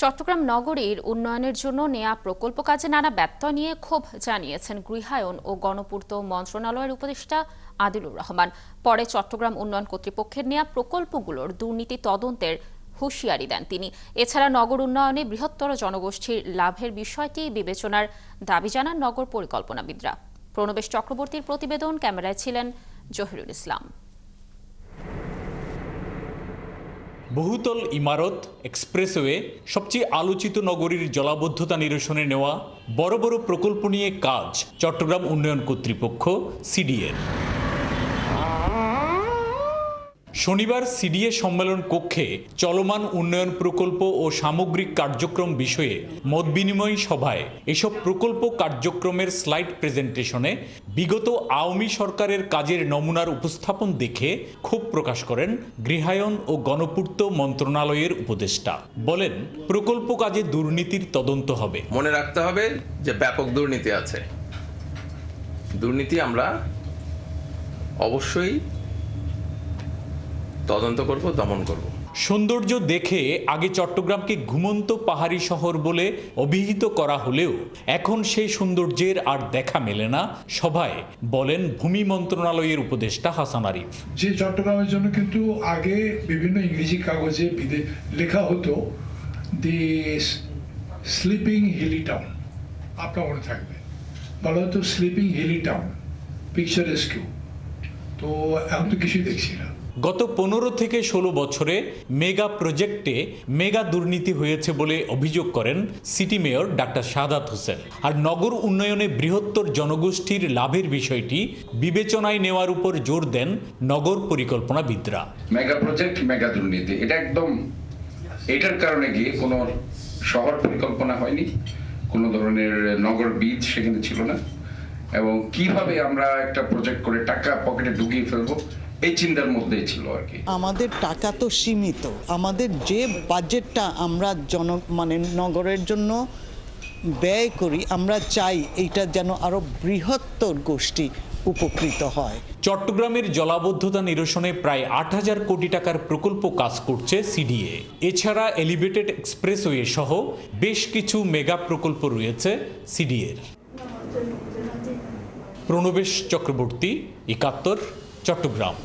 চট্টগ্রাম নগরীর উন্নয়নের জন্য নেয়া প্রকল্প কাজে নানা ব্যত্যয় নিয়ে ক্ষোভ জানিয়েছেন গৃহায়ন ও গণপূর্ত মন্ত্রণালয়ের উপদেষ্টা আদিলুর রহমান। পরে চট্টগ্রাম উন্নয়ন কর্তৃপক্ষের নেয়া প্রকল্পগুলোর দুর্নীতি তদন্তের হুঁশিয়ারি দেন তিনি। এছাড়া নগর উন্নয়নে বৃহত্তর জনগোষ্ঠীর লাভের বিষয়টি বিবেচনার দাবি জানান নগর পরিকল্পনাবিদরা। প্রণবেশ চক্রবর্তীর প্রতিবেদন, ক্যামেরায় ছিলেন জহিরুল ইসলাম। বহুতল ইমারত, এক্সপ্রেসওয়ে, সবচেয়ে আলোচিত নগরীর জলাবদ্ধতা নিরসনে নেওয়া বড় বড় প্রকল্প নিয়ে কাজ চট্টগ্রাম উন্নয়ন কর্তৃপক্ষ সিডিএর। শনিবার সিডিএ সম্মেলন কক্ষে চলমান উন্নয়ন প্রকল্প ও সামগ্রিক কার্যক্রম বিষয়ে মতবিনিময় সভায় এসব প্রকল্প কার্যক্রমের স্লাইড প্রেজেন্টেশনে বিগত আওয়ামী সরকারের কাজের নমুনার উপস্থাপন দেখে ক্ষোভ প্রকাশ করেন গৃহায়ন ও গণপূর্ত মন্ত্রণালয়ের উপদেষ্টা। বলেন, প্রকল্প কাজে দুর্নীতির তদন্ত হবে। মনে রাখতে হবে যে ব্যাপক দুর্নীতি আছে। দুর্নীতি আমরা অবশ্যই তদন্ত করব, দমন করব। সৌন্দর্য দেখে আগে চট্টগ্রামকে ঘুমন্ত পাহাড়ি শহর বলে অভিহিত করা হলেও এখন সেই সৌন্দর্যের আর দেখা মেলে না সভায়, বলেন ভূমি মন্ত্রণালয়ের উপদেষ্টা হাসান আরিফ। যে চট্টগ্রামের জন্য কিন্তু আগে বিভিন্ন ইংরেজি কাগজে লেখা হতো দি স্লিপিং হিলি টাউন, আপনার মনে থাকবে, বলা হতো স্লিপিং হিলি টাউন, পিকচারেস্কিউ। তো এখন তো কিছুই দেখছি না। গত 15 থেকে 16 বছরে মেগা প্রজেক্টে মেগা দুর্নীতি হয়েছে বলে অভিযোগ করেন city mayor doctor Shahadat Hossain. আর নগর উন্নয়নে বৃহত্তর জনগোষ্ঠীর লাভের বিষয়টি বিবেচনায় নেওয়ার উপর জোর দেন নগর পরিকল্পনাবিদরা। মেগা প্রজেক্ট, মেগা দুর্নীতি, এটা একদম এটার কারণে গিয়ে কোনো শহর পরিকল্পনা হয়নি, কোনো ধরনের নগর বীজ সেখানে ছিল না, এবং কিভাবে আমরা একটা প্রজেক্ট করে টাকা পকেটে ঢুকিয়ে ফেলবো এই চিন্তার মধ্যেই ছিল আর কি। আমাদের টাকা তো সীমিত, আমাদের যে বাজেটটা আমরা নগরের জন্য ব্যয় করি, আমরা চাই এইটা যেন আরো বৃহত্তর গোষ্ঠী উপকৃত হয়। চট্টগ্রামের জলাবদ্ধতা নিরসনে প্রায় 8,000 কোটি টাকার প্রকল্প কাজ করছে সিডিএ। এছাড়া এলিভেটেড এক্সপ্রেসওয়ে সহ বেশ কিছু মেগা প্রকল্প রয়েছে সিডিএর। প্রণবেশ চক্রবর্তী, 71, চট্টগ্রাম।